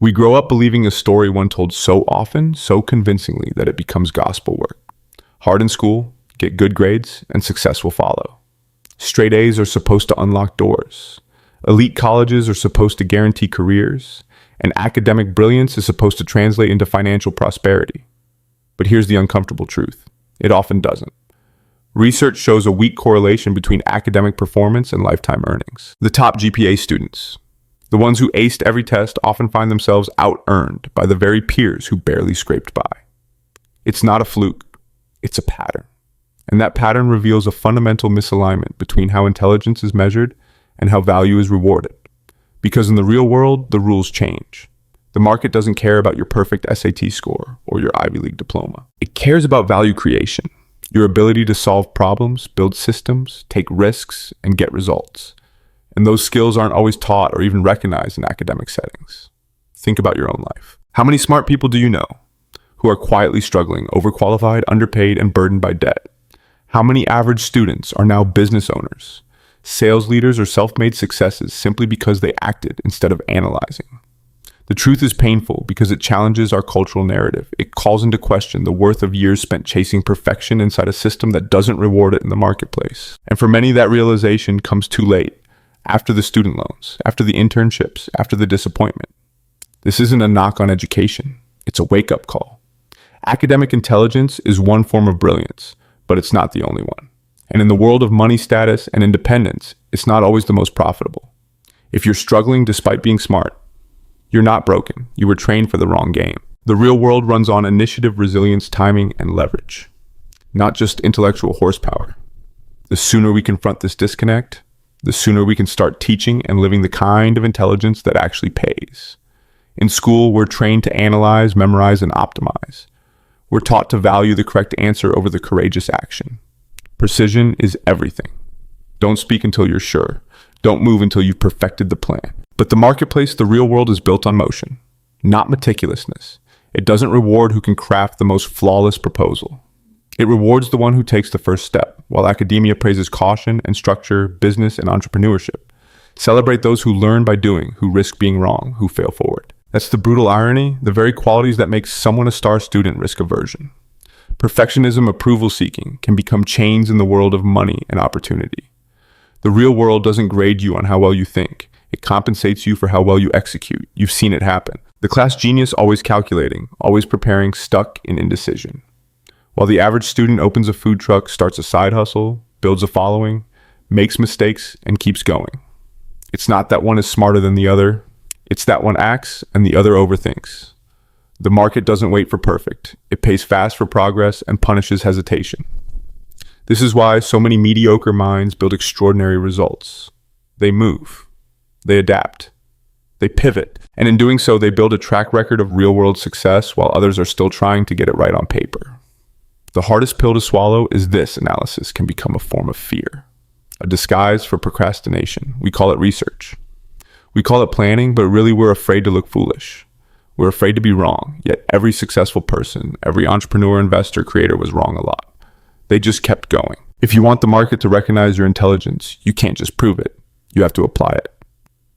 We grow up believing a story one told so often, so convincingly that it becomes gospel work. Hard in school, get good grades, and success will follow. Straight A's are supposed to unlock doors. Elite colleges are supposed to guarantee careers, and academic brilliance is supposed to translate into financial prosperity. But here's the uncomfortable truth. It often doesn't. Research shows a weak correlation between academic performance and lifetime earnings. The top GPA students, the ones who aced every test, often find themselves out-earned by the very peers who barely scraped by. It's not a fluke, it's a pattern. And that pattern reveals a fundamental misalignment between how intelligence is measured and how value is rewarded. Because in the real world, the rules change. The market doesn't care about your perfect SAT score or your Ivy League diploma. It cares about value creation, your ability to solve problems, build systems, take risks, and get results. And those skills aren't always taught or even recognized in academic settings. Think about your own life. How many smart people do you know who are quietly struggling, overqualified, underpaid, and burdened by debt? How many average students are now business owners, sales leaders, or self-made successes simply because they acted instead of analyzing? The truth is painful because it challenges our cultural narrative. It calls into question the worth of years spent chasing perfection inside a system that doesn't reward it in the marketplace. And for many, that realization comes too late, after the student loans, after the internships, after the disappointment. This isn't a knock on education. It's a wake-up call. Academic intelligence is one form of brilliance, but it's not the only one. And in the world of money, status, and independence, it's not always the most profitable. If you're struggling despite being smart, you're not broken. You were trained for the wrong game. The real world runs on initiative, resilience, timing, and leverage, not just intellectual horsepower. The sooner we confront this disconnect, the sooner we can start teaching and living the kind of intelligence that actually pays. In school, we're trained to analyze, memorize, and optimize. We're taught to value the correct answer over the courageous action. Precision is everything. Don't speak until you're sure. Don't move until you've perfected the plan. But the marketplace, the real world, is built on motion, not meticulousness. It doesn't reward who can craft the most flawless proposal. It rewards the one who takes the first step, while academia praises caution and structure, business, and entrepreneurship. Celebrate those who learn by doing, who risk being wrong, who fail forward. That's the brutal irony, the very qualities that make someone a star student: risk-aversion. Perfectionism, approval-seeking, can become chains in the world of money and opportunity. The real world doesn't grade you on how well you think. It compensates you for how well you execute. You've seen it happen. The class genius always calculating, always preparing, stuck in indecision. While the average student opens a food truck, starts a side hustle, builds a following, makes mistakes, and keeps going. It's not that one is smarter than the other. It's that one acts and the other overthinks. The market doesn't wait for perfect. It pays fast for progress and punishes hesitation. This is why so many mediocre minds build extraordinary results. They move. They adapt. They pivot. And in doing so, they build a track record of real-world success while others are still trying to get it right on paper. The hardest pill to swallow is this: analysis can become a form of fear, a disguise for procrastination. We call it research. We call it planning, but really we're afraid to look foolish. We're afraid to be wrong, yet every successful person, every entrepreneur, investor, creator was wrong a lot. They just kept going. If you want the market to recognize your intelligence, you can't just prove it. You have to apply it.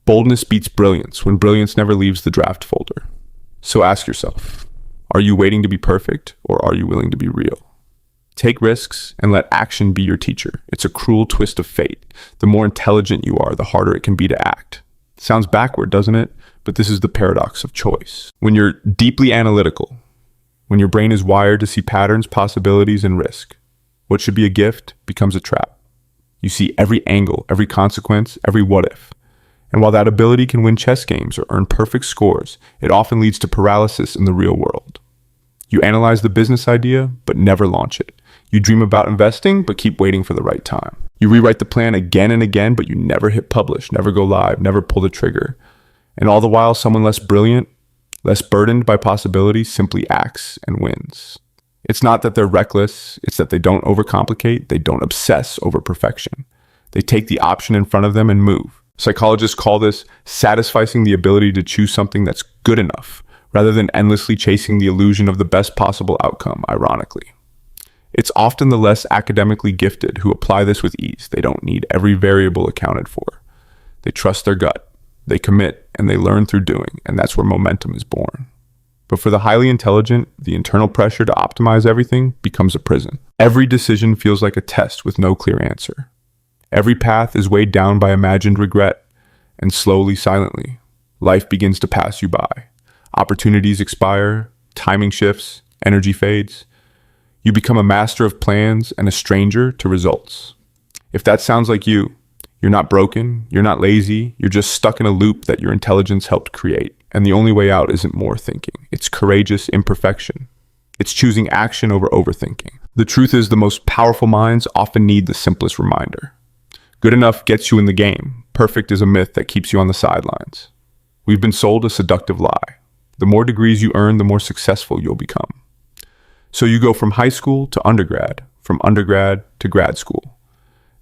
Boldness beats brilliance when brilliance never leaves the draft folder. So ask yourself, are you waiting to be perfect, or are you willing to be real? Take risks and let action be your teacher. It's a cruel twist of fate. The more intelligent you are, the harder it can be to act. Sounds backward, doesn't it? But this is the paradox of choice. When you're deeply analytical, when your brain is wired to see patterns, possibilities, and risk, what should be a gift becomes a trap. You see every angle, every consequence, every what if. And while that ability can win chess games or earn perfect scores, it often leads to paralysis in the real world. You analyze the business idea, but never launch it. You dream about investing, but keep waiting for the right time. You rewrite the plan again and again, but you never hit publish, never go live, never pull the trigger. And all the while, someone less brilliant, less burdened by possibilities, simply acts and wins. It's not that they're reckless, it's that they don't overcomplicate, they don't obsess over perfection. They take the option in front of them and move. Psychologists call this satisficing the ability to choose something that's good enough, rather than endlessly chasing the illusion of the best possible outcome, ironically. It's often the less academically gifted who apply this with ease. They don't need every variable accounted for. They trust their gut. They commit and they learn through doing, and that's where momentum is born. But for the highly intelligent, the internal pressure to optimize everything becomes a prison. Every decision feels like a test with no clear answer. Every path is weighed down by imagined regret, and slowly, silently, life begins to pass you by. Opportunities expire, timing shifts, energy fades. You become a master of plans and a stranger to results. If that sounds like you, you're not broken, you're not lazy, you're just stuck in a loop that your intelligence helped create. And the only way out isn't more thinking. It's courageous imperfection. It's choosing action over overthinking. The truth is, the most powerful minds often need the simplest reminder. Good enough gets you in the game. Perfect is a myth that keeps you on the sidelines. We've been sold a seductive lie. The more degrees you earn, the more successful you'll become. So you go from high school to undergrad, from undergrad to grad school.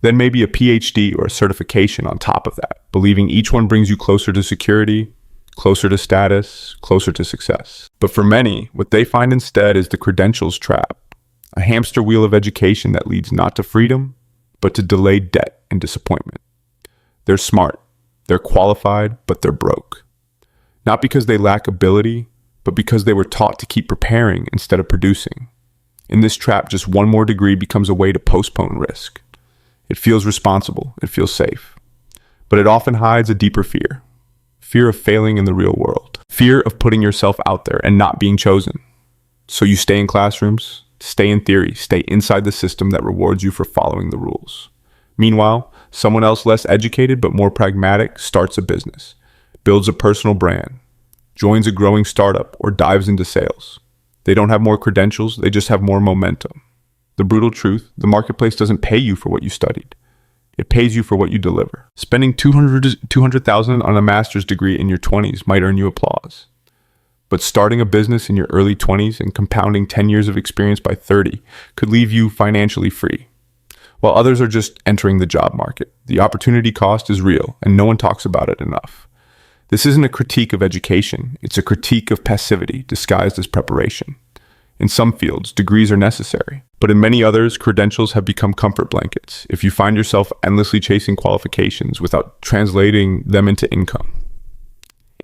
Then maybe a PhD or a certification on top of that, believing each one brings you closer to security, closer to status, closer to success. But for many, what they find instead is the credentials trap, a hamster wheel of education that leads not to freedom, but to delayed debt and disappointment. They're smart, they're qualified, but they're broke. Not because they lack ability, but because they were taught to keep preparing instead of producing. In this trap, just one more degree becomes a way to postpone risk. It feels responsible, it feels safe, but it often hides a deeper fear. Fear of failing in the real world. Fear of putting yourself out there and not being chosen. So you stay in classrooms, stay in theory, stay inside the system that rewards you for following the rules. Meanwhile, someone else less educated but more pragmatic starts a business, builds a personal brand, joins a growing startup, or dives into sales. They don't have more credentials, they just have more momentum. The brutal truth, the marketplace doesn't pay you for what you studied. It pays you for what you deliver. Spending $200,000 on a master's degree in your 20s might earn you applause. But starting a business in your early 20s and compounding 10 years of experience by 30 could leave you financially free. While others are just entering the job market, the opportunity cost is real and no one talks about it enough. This isn't a critique of education, it's a critique of passivity disguised as preparation. In some fields, degrees are necessary, but in many others, credentials have become comfort blankets if you find yourself endlessly chasing qualifications without translating them into income.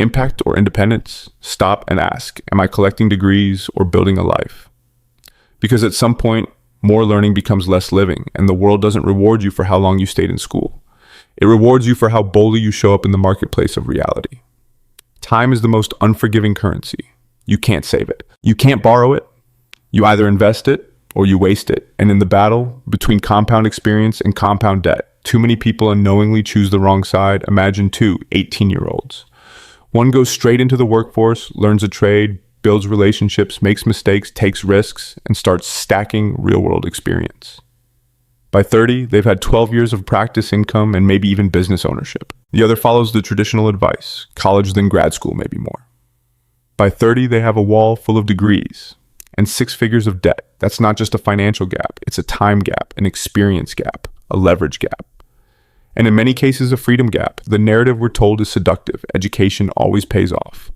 Impact or independence? Stop and ask, am I collecting degrees or building a life? Because at some point, more learning becomes less living, and the world doesn't reward you for how long you stayed in school. It rewards you for how boldly you show up in the marketplace of reality. Time is the most unforgiving currency. You can't save it. You can't borrow it. You either invest it or you waste it. And in the battle between compound experience and compound debt, too many people unknowingly choose the wrong side. Imagine two 18-year-olds. One goes straight into the workforce, learns a trade, builds relationships, makes mistakes, takes risks, and starts stacking real-world experience. By 30, they've had 12 years of practice income and maybe even business ownership. The other follows the traditional advice, college then grad school, maybe more. By 30, they have a wall full of degrees and 6 figures of debt. That's not just a financial gap, it's a time gap, an experience gap, a leverage gap. And in many cases, a freedom gap. The narrative we're told is seductive. Education always pays off.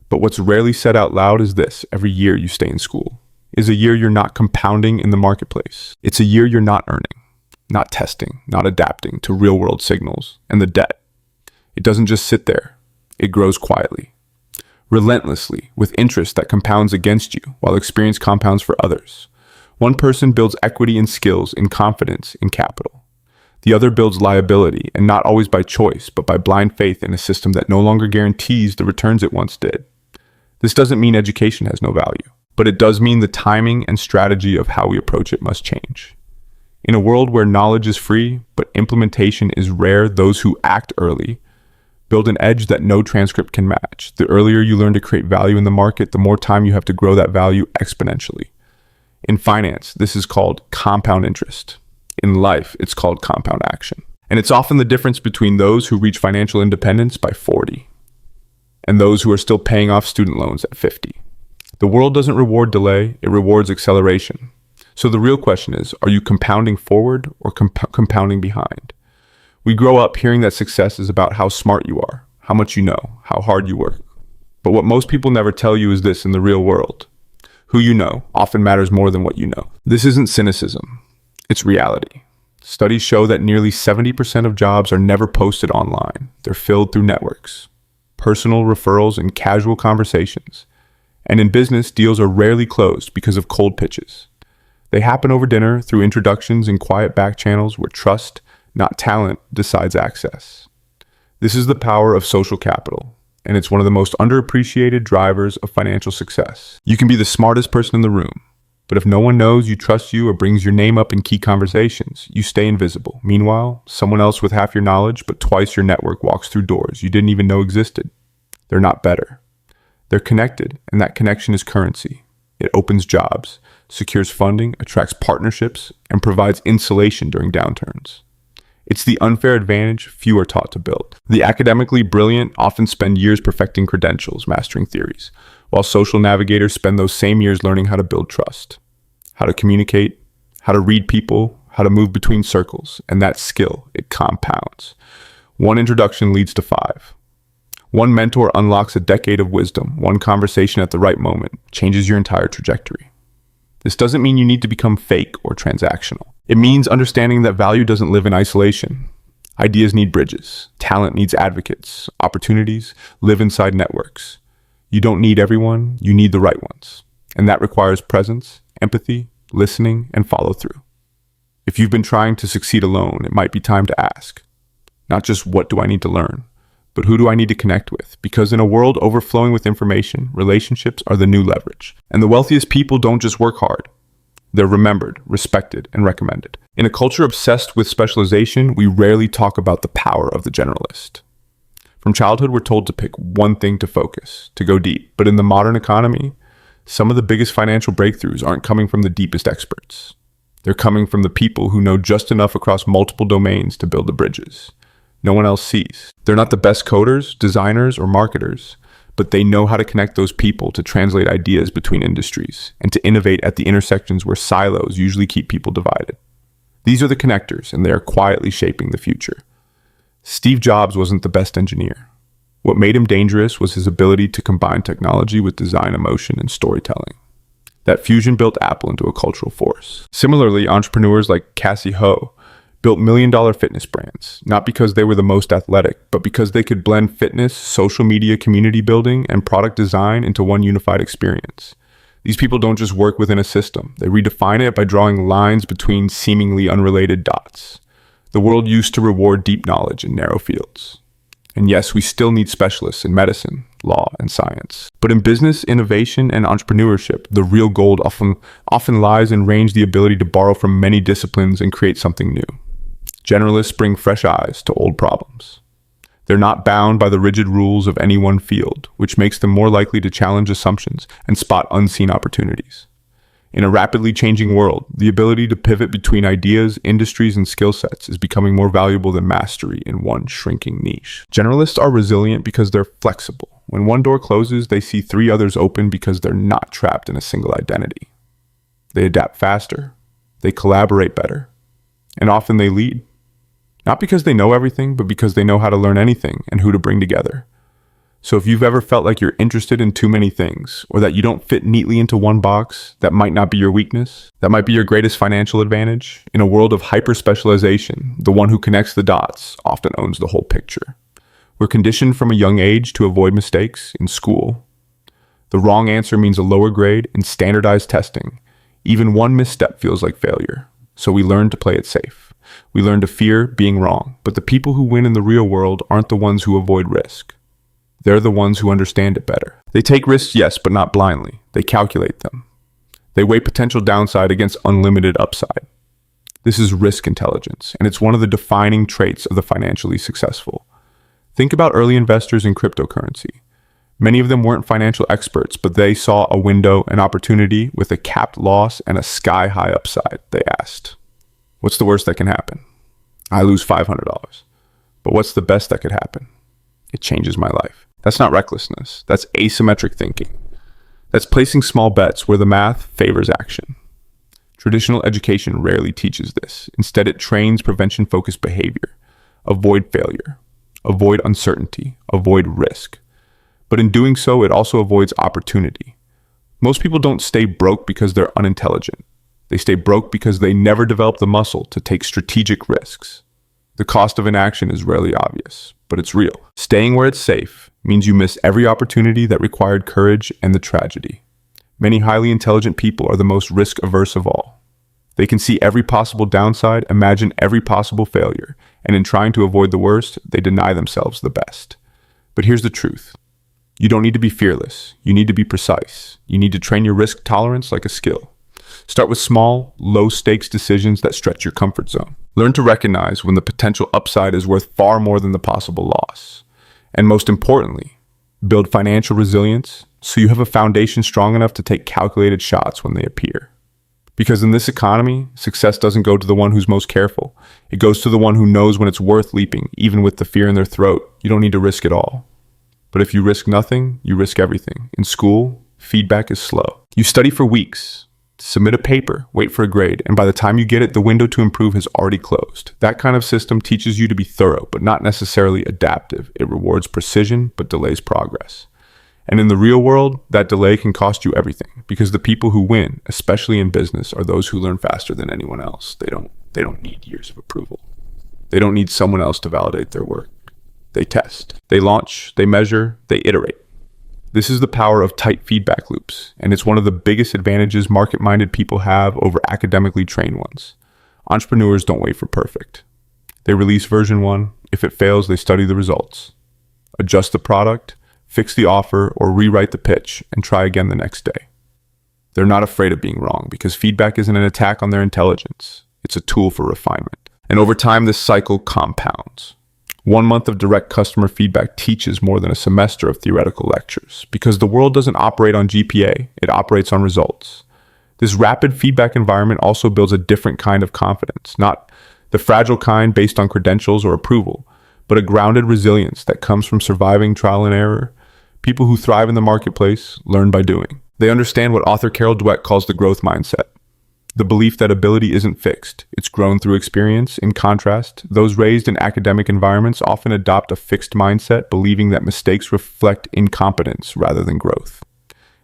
But what's rarely said out loud is this: every year you stay in school is a year you're not compounding in the marketplace. It's a year you're not earning, not testing, not adapting to real-world signals. And the debt, it doesn't just sit there. It grows quietly, relentlessly, with interest that compounds against you, while experience compounds for others. One person builds equity in skills, in confidence, in capital. The other builds liability, and not always by choice, but by blind faith in a system that no longer guarantees the returns it once did. This doesn't mean education has no value, but it does mean the timing and strategy of how we approach it must change. In a world where knowledge is free, but implementation is rare, those who act early build an edge that no transcript can match. The earlier you learn to create value in the market, the more time you have to grow that value exponentially. In finance, this is called compound interest. In life, it's called compound action. And it's often the difference between those who reach financial independence by 40 and those who are still paying off student loans at 50. The world doesn't reward delay, it rewards acceleration. So the real question is, are you compounding forward or compounding behind? We grow up hearing that success is about how smart you are, how much you know, how hard you work. But what most people never tell you is this: in the real world, who you know often matters more than what you know. This isn't cynicism, it's reality. Studies show that nearly 70% of jobs are never posted online. They're filled through networks. personal referrals, and casual conversations. And in business, deals are rarely closed because of cold pitches. They happen over dinner through introductions and quiet back channels where trust, not talent, decides access. This is the power of social capital, and it's one of the most underappreciated drivers of financial success. You can be the smartest person in the room, but if no one knows you, trust you, or brings your name up in key conversations, you stay invisible. Meanwhile, someone else with half your knowledge but twice your network walks through doors you didn't even know existed. They're not better. They're connected, and that connection is currency. It opens jobs, secures funding, attracts partnerships, and provides insulation during downturns. It's the unfair advantage few are taught to build. The academically brilliant often spend years perfecting credentials, mastering theories, while social navigators spend those same years learning how to build trust, how to communicate, how to read people, how to move between circles, and that skill, it compounds. One introduction leads to 5. One mentor unlocks a decade of wisdom. One conversation at the right moment changes your entire trajectory. This doesn't mean you need to become fake or transactional. It means understanding that value doesn't live in isolation. Ideas need bridges. Talent needs advocates. Opportunities live inside networks. You don't need everyone, you need the right ones. And that requires presence, empathy, listening, and follow through. If you've been trying to succeed alone, it might be time to ask, not just what do I need to learn, but who do I need to connect with? Because in a world overflowing with information, relationships are the new leverage. And the wealthiest people don't just work hard. They're remembered, respected, and recommended. In a culture obsessed with specialization, we rarely talk about the power of the generalist. From childhood, we're told to pick one thing to focus, to go deep. But in the modern economy, some of the biggest financial breakthroughs aren't coming from the deepest experts. They're coming from the people who know just enough across multiple domains to build the bridges no one else sees. They're not the best coders, designers, or marketers, but they know how to connect those people to translate ideas between industries and to innovate at the intersections where silos usually keep people divided. These are the connectors, and they are quietly shaping the future. Steve Jobs wasn't the best engineer. What made him dangerous was his ability to combine technology with design, emotion, and storytelling. That fusion built Apple into a cultural force. Similarly, entrepreneurs like Cassie Ho built million-dollar fitness brands, not because they were the most athletic, but because they could blend fitness, social media, community building, and product design into one unified experience. These people don't just work within a system. They redefine it by drawing lines between seemingly unrelated dots. The world used to reward deep knowledge in narrow fields. And yes, we still need specialists in medicine, law, and science. But in business, innovation, and entrepreneurship, the real gold often lies in the ability to borrow from many disciplines and create something new. Generalists bring fresh eyes to old problems. They're not bound by the rigid rules of any one field, which makes them more likely to challenge assumptions and spot unseen opportunities. In a rapidly changing world, the ability to pivot between ideas, industries, and skill sets is becoming more valuable than mastery in one shrinking niche. Generalists are resilient because they're flexible. When one door closes, they see 3 others open because they're not trapped in a single identity. They adapt faster, they collaborate better, and often they lead. Not because they know everything, but because they know how to learn anything and who to bring together. So if you've ever felt like you're interested in too many things, or that you don't fit neatly into one box, that might not be your weakness. That might be your greatest financial advantage. In a world of hyper-specialization, the one who connects the dots often owns the whole picture. We're conditioned from a young age to avoid mistakes in school. The wrong answer means a lower grade. In standardized testing, even one misstep feels like failure. So we learn to play it safe. We learn to fear being wrong. But the people who win in the real world aren't the ones who avoid risk. They're the ones who understand it better. They take risks, yes, but not blindly. They calculate them. They weigh potential downside against unlimited upside. This is risk intelligence, and it's one of the defining traits of the financially successful. Think about early investors in cryptocurrency. Many of them weren't financial experts, but they saw a window, an opportunity with a capped loss and a sky-high upside. They asked, what's the worst that can happen? I lose $500. But what's the best that could happen? It changes my life. That's not recklessness. That's asymmetric thinking. That's placing small bets where the math favors action. Traditional education rarely teaches this. Instead, it trains prevention-focused behavior. Avoid failure. Avoid uncertainty. Avoid risk. But in doing so, it also avoids opportunity. Most people don't stay broke because they're unintelligent. They stay broke because they never develop the muscle to take strategic risks. The cost of inaction is rarely obvious, but it's real. Staying where it's safe means you miss every opportunity that required courage and the tragedy. Many highly intelligent people are the most risk-averse of all. They can see every possible downside, imagine every possible failure, and in trying to avoid the worst, they deny themselves the best. But here's the truth. You don't need to be fearless. You need to be precise. You need to train your risk tolerance like a skill. Start with small, low-stakes decisions that stretch your comfort zone. Learn to recognize when the potential upside is worth far more than the possible loss. And most importantly, build financial resilience so you have a foundation strong enough to take calculated shots when they appear. Because in this economy, success doesn't go to the one who's most careful. It goes to the one who knows when it's worth leaping, even with the fear in their throat. You don't need to risk it all. But if you risk nothing, you risk everything. In school, feedback is slow. You study for weeks, submit a paper, wait for a grade, and by the time you get it, the window to improve has already closed. That kind of system teaches you to be thorough, but not necessarily adaptive. It rewards precision, but delays progress. And in the real world, that delay can cost you everything, because the people who win, especially in business, are those who learn faster than anyone else. They don't need years of approval. They don't need someone else to validate their work. They test, they launch, they measure, they iterate. This is the power of tight feedback loops, and it's one of the biggest advantages market-minded people have over academically trained ones. Entrepreneurs don't wait for perfect. They release version 1. If it fails, they study the results, adjust the product, fix the offer, or rewrite the pitch, and try again the next day. They're not afraid of being wrong because feedback isn't an attack on their intelligence. It's a tool for refinement. And over time, this cycle compounds. 1 month of direct customer feedback teaches more than a semester of theoretical lectures because the world doesn't operate on GPA, it operates on results. This rapid feedback environment also builds a different kind of confidence, not the fragile kind based on credentials or approval, but a grounded resilience that comes from surviving trial and error. People who thrive in the marketplace learn by doing. They understand what author Carol Dweck calls the growth mindset. The belief that ability isn't fixed, it's grown through experience. In contrast, those raised in academic environments often adopt a fixed mindset, believing that mistakes reflect incompetence rather than growth.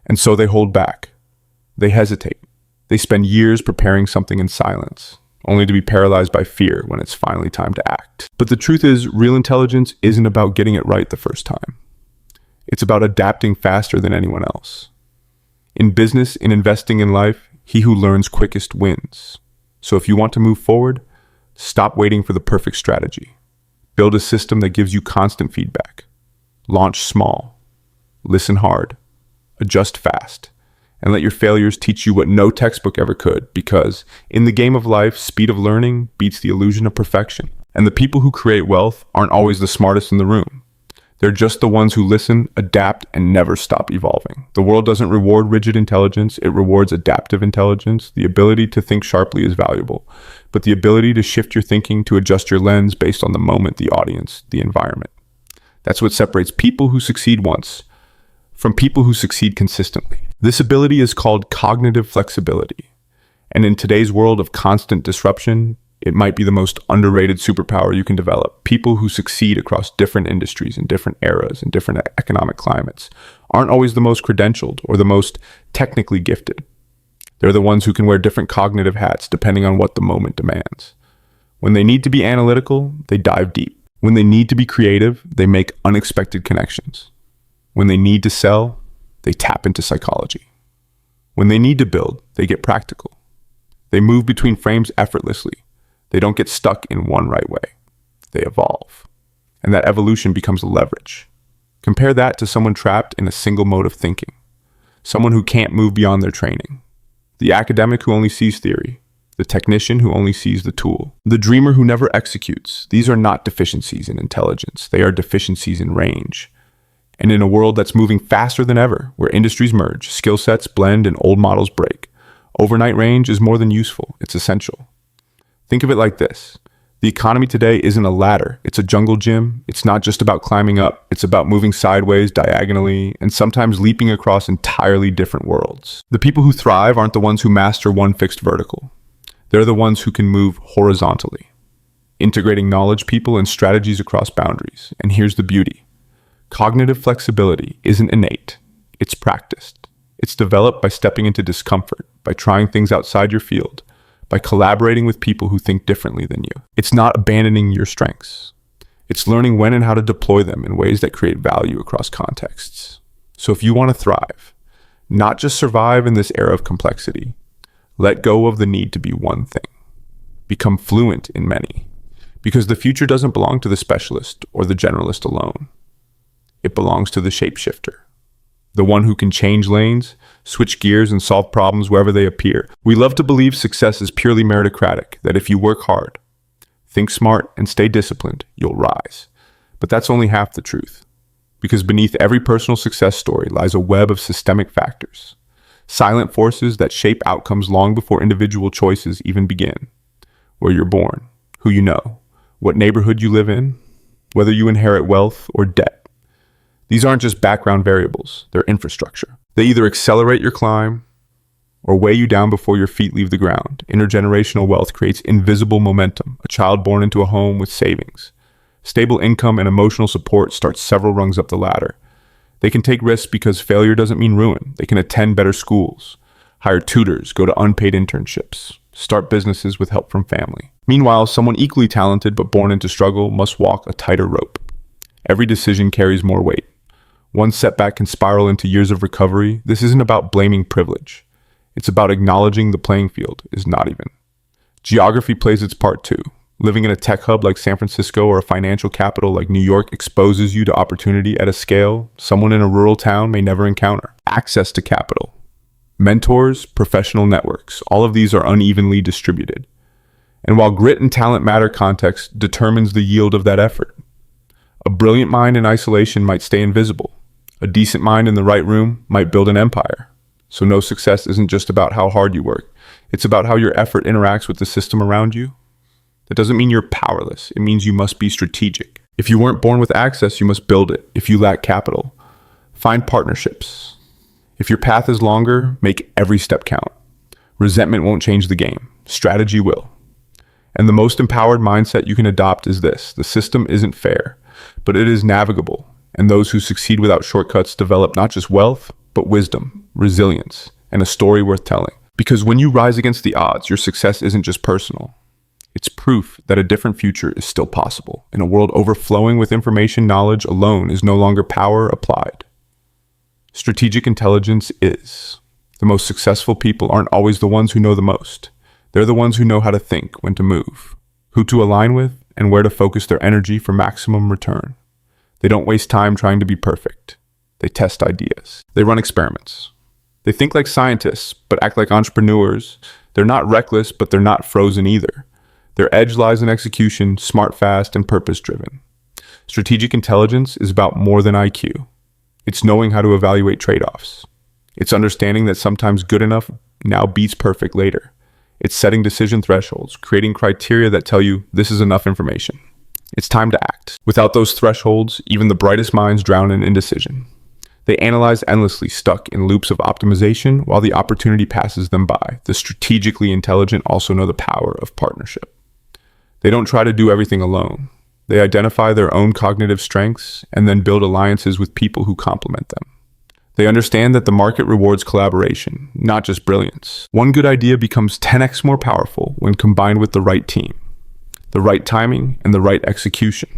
And so they hold back. They hesitate. They spend years preparing something in silence, only to be paralyzed by fear when it's finally time to act. But the truth is, real intelligence isn't about getting it right the first time. It's about adapting faster than anyone else. In business, in investing in life, he who learns quickest wins. So if you want to move forward, stop waiting for the perfect strategy. Build a system that gives you constant feedback. Launch small. Listen hard. Adjust fast. And let your failures teach you what no textbook ever could, because in the game of life, speed of learning beats the illusion of perfection. And the people who create wealth aren't always the smartest in the room. They're just the ones who listen, adapt, and never stop evolving. The world doesn't reward rigid intelligence, it rewards adaptive intelligence. The ability to think sharply is valuable, but the ability to shift your thinking, to adjust your lens based on the moment, the audience, the environment. That's what separates people who succeed once from people who succeed consistently. This ability is called cognitive flexibility. And in today's world of constant disruption, it might be the most underrated superpower you can develop. People who succeed across different industries in different eras and different economic climates aren't always the most credentialed or the most technically gifted. They're the ones who can wear different cognitive hats depending on what the moment demands. When they need to be analytical, they dive deep. When they need to be creative, they make unexpected connections. When they need to sell, they tap into psychology. When they need to build, they get practical. They move between frames effortlessly. They don't get stuck in one right way. They evolve. And that evolution becomes leverage. Compare that to someone trapped in a single mode of thinking. Someone who can't move beyond their training. The academic who only sees theory. The technician who only sees the tool. The dreamer who never executes. These are not deficiencies in intelligence. They are deficiencies in range. And in a world that's moving faster than ever, where industries merge, skill sets blend, and old models break, overnight range is more than useful. It's essential. Think of it like this. The economy today isn't a ladder. It's a jungle gym. It's not just about climbing up. It's about moving sideways, diagonally, and sometimes leaping across entirely different worlds. The people who thrive aren't the ones who master one fixed vertical. They're the ones who can move horizontally, integrating knowledge, people, and strategies across boundaries. And here's the beauty. Cognitive flexibility isn't innate. It's practiced. It's developed by stepping into discomfort, by trying things outside your field, by collaborating with people who think differently than you. It's not abandoning your strengths. It's learning when and how to deploy them in ways that create value across contexts. So if you want to thrive, not just survive in this era of complexity, let go of the need to be one thing. Become fluent in many, because the future doesn't belong to the specialist or the generalist alone. It belongs to the shapeshifter, the one who can change lanes, switch gears, and solve problems wherever they appear. We love to believe success is purely meritocratic, that if you work hard, think smart, and stay disciplined, you'll rise. But that's only half the truth, because beneath every personal success story lies a web of systemic factors, silent forces that shape outcomes long before individual choices even begin. Where you're born, who you know, what neighborhood you live in, whether you inherit wealth or debt. These aren't just background variables, they're infrastructure. They either accelerate your climb or weigh you down before your feet leave the ground. Intergenerational wealth creates invisible momentum. A child born into a home with savings, stable income, and emotional support starts several rungs up the ladder. They can take risks because failure doesn't mean ruin. They can attend better schools, hire tutors, go to unpaid internships, start businesses with help from family. Meanwhile, someone equally talented but born into struggle must walk a tighter rope. Every decision carries more weight. One setback can spiral into years of recovery. This isn't about blaming privilege. It's about acknowledging the playing field is not even. Geography plays its part too. Living in a tech hub like San Francisco or a financial capital like New York exposes you to opportunity at a scale someone in a rural town may never encounter. Access to capital, mentors, professional networks, all of these are unevenly distributed. And while grit and talent matter, context determines the yield of that effort. A brilliant mind in isolation might stay invisible. A decent mind in the right room might build an empire. So no success isn't just about how hard you work. It's about how your effort interacts with the system around you. That doesn't mean you're powerless. It means you must be strategic. If you weren't born with access, you must build it. If you lack capital, find partnerships. If your path is longer, make every step count. Resentment won't change the game. Strategy will. And the most empowered mindset you can adopt is this: the system isn't fair, but it is navigable. And those who succeed without shortcuts develop not just wealth, but wisdom, resilience, and a story worth telling. Because when you rise against the odds, your success isn't just personal. It's proof that a different future is still possible. In a world overflowing with information, knowledge alone is no longer power applied. Strategic intelligence is. The most successful people aren't always the ones who know the most. They're the ones who know how to think, when to move, who to align with, and where to focus their energy for maximum return. They don't waste time trying to be perfect. They test ideas. They run experiments. They think like scientists, but act like entrepreneurs. They're not reckless, but they're not frozen either. Their edge lies in execution, smart, fast, and purpose-driven. Strategic intelligence is about more than IQ. It's knowing how to evaluate trade-offs. It's understanding that sometimes good enough now beats perfect later. It's setting decision thresholds, creating criteria that tell you this is enough information. It's time to act. Without those thresholds, even the brightest minds drown in indecision. They analyze endlessly, stuck in loops of optimization while the opportunity passes them by. The strategically intelligent also know the power of partnership. They don't try to do everything alone. They identify their own cognitive strengths and then build alliances with people who complement them. They understand that the market rewards collaboration, not just brilliance. One good idea becomes 10x more powerful when combined with the right team, the right timing, and the right execution.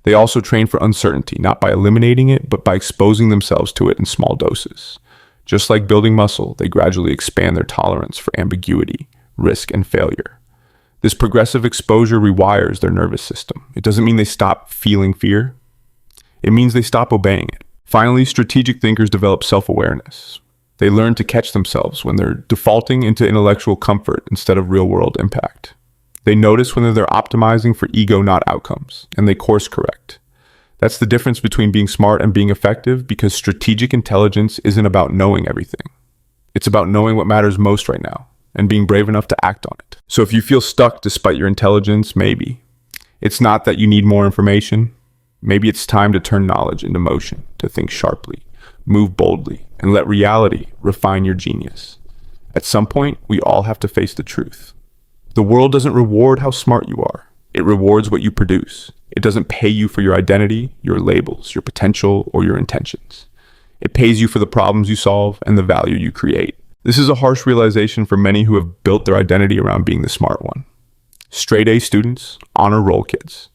They also train for uncertainty, not by eliminating it, but by exposing themselves to it in small doses. Just like building muscle, they gradually expand their tolerance for ambiguity, risk, and failure. This progressive exposure rewires their nervous system. It doesn't mean they stop feeling fear. It means they stop obeying it. Finally, strategic thinkers develop self-awareness. They learn to catch themselves when they're defaulting into intellectual comfort instead of real-world impact. They notice when they're optimizing for ego, not outcomes, and they course correct. That's the difference between being smart and being effective, because strategic intelligence isn't about knowing everything. It's about knowing what matters most right now and being brave enough to act on it. So if you feel stuck despite your intelligence, maybe it's not that you need more information. Maybe it's time to turn knowledge into motion, to think sharply, move boldly, and let reality refine your genius. At some point, we all have to face the truth. The world doesn't reward how smart you are. It rewards what you produce. It doesn't pay you for your identity, your labels, your potential, or your intentions. It pays you for the problems you solve and the value you create. This is a harsh realization for many who have built their identity around being the smart one. Straight A students, honor roll kids.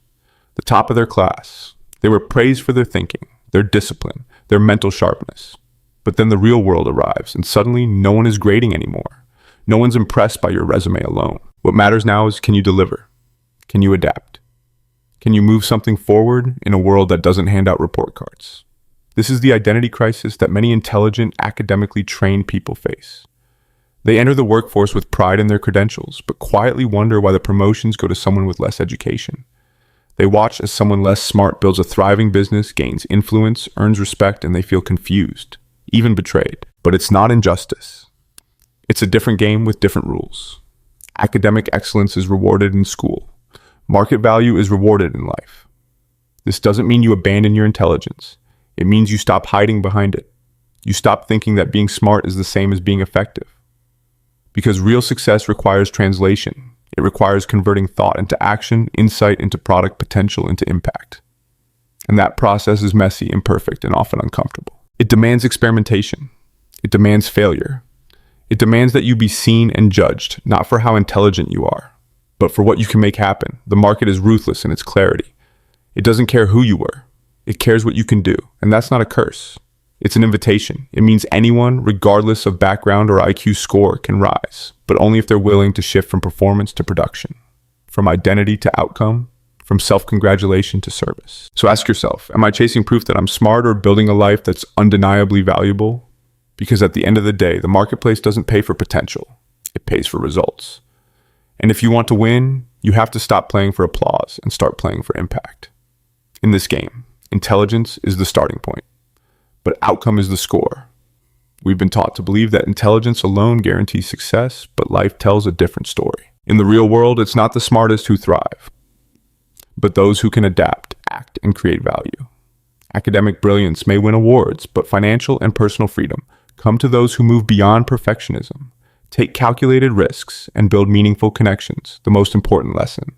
the top of their class. They were praised for their thinking, their discipline, their mental sharpness. But then the real world arrives, and suddenly no one is grading anymore. No one's impressed by your resume alone. What matters now is, can you deliver? Can you adapt? Can you move something forward in a world that doesn't hand out report cards? This is the identity crisis that many intelligent, academically trained people face. They enter the workforce with pride in their credentials, but quietly wonder why the promotions go to someone with less education. They watch as someone less smart builds a thriving business, gains influence, earns respect, and they feel confused, even betrayed. But it's not injustice. It's a different game with different rules. Academic excellence is rewarded in school. Market value is rewarded in life. This doesn't mean you abandon your intelligence. It means you stop hiding behind it. You stop thinking that being smart is the same as being effective. Because real success requires translation. It requires converting thought into action, insight into product, potential into impact. And that process is messy, imperfect, and often uncomfortable. It demands experimentation. It demands failure. It demands that you be seen and judged, not for how intelligent you are, but for what you can make happen. The market is ruthless in its clarity. It doesn't care who you were. It cares what you can do. And that's not a curse. It's an invitation. It means anyone, regardless of background or IQ score, can rise, but only if they're willing to shift from performance to production, from identity to outcome, from self-congratulation to service. So ask yourself, am I chasing proof that I'm smart or building a life that's undeniably valuable? Because at the end of the day, the marketplace doesn't pay for potential. It pays for results. And if you want to win, you have to stop playing for applause and start playing for impact. In this game, intelligence is the starting point, but outcome is the score. We've been taught to believe that intelligence alone guarantees success, but life tells a different story. In the real world, it's not the smartest who thrive, but those who can adapt, act, and create value. Academic brilliance may win awards, but financial and personal freedom come to those who move beyond perfectionism, take calculated risks, and build meaningful connections. The most important lesson.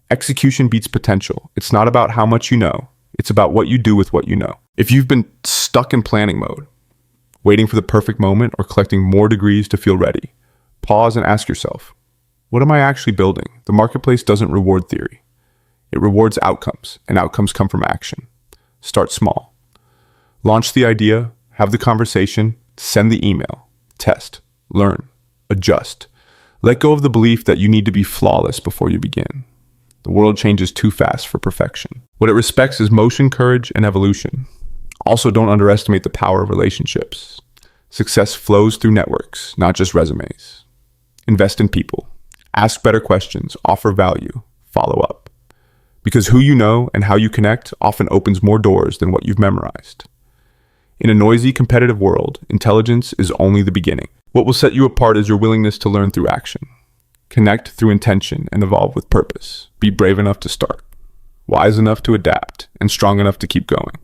Execution beats potential. It's not about how much you know. It's about what you do with what you know. If you've been stuck in planning mode, waiting for the perfect moment or collecting more degrees to feel ready, pause and ask yourself, what am I actually building? The marketplace doesn't reward theory. It rewards outcomes, and outcomes come from action. Start small. Launch the idea, have the conversation, send the email, test, learn, adjust. Let go of the belief that you need to be flawless before you begin. The world changes too fast for perfection. What it respects is motion, courage, and evolution. Also, don't underestimate the power of relationships. Success flows through networks, not just resumes. Invest in people. Ask better questions, offer value, follow up. Because who you know and how you connect often opens more doors than what you've memorized. In a noisy, competitive world, intelligence is only the beginning. What will set you apart is your willingness to learn through action. Connect through intention and evolve with purpose. Be brave enough to start, wise enough to adapt, and strong enough to keep going.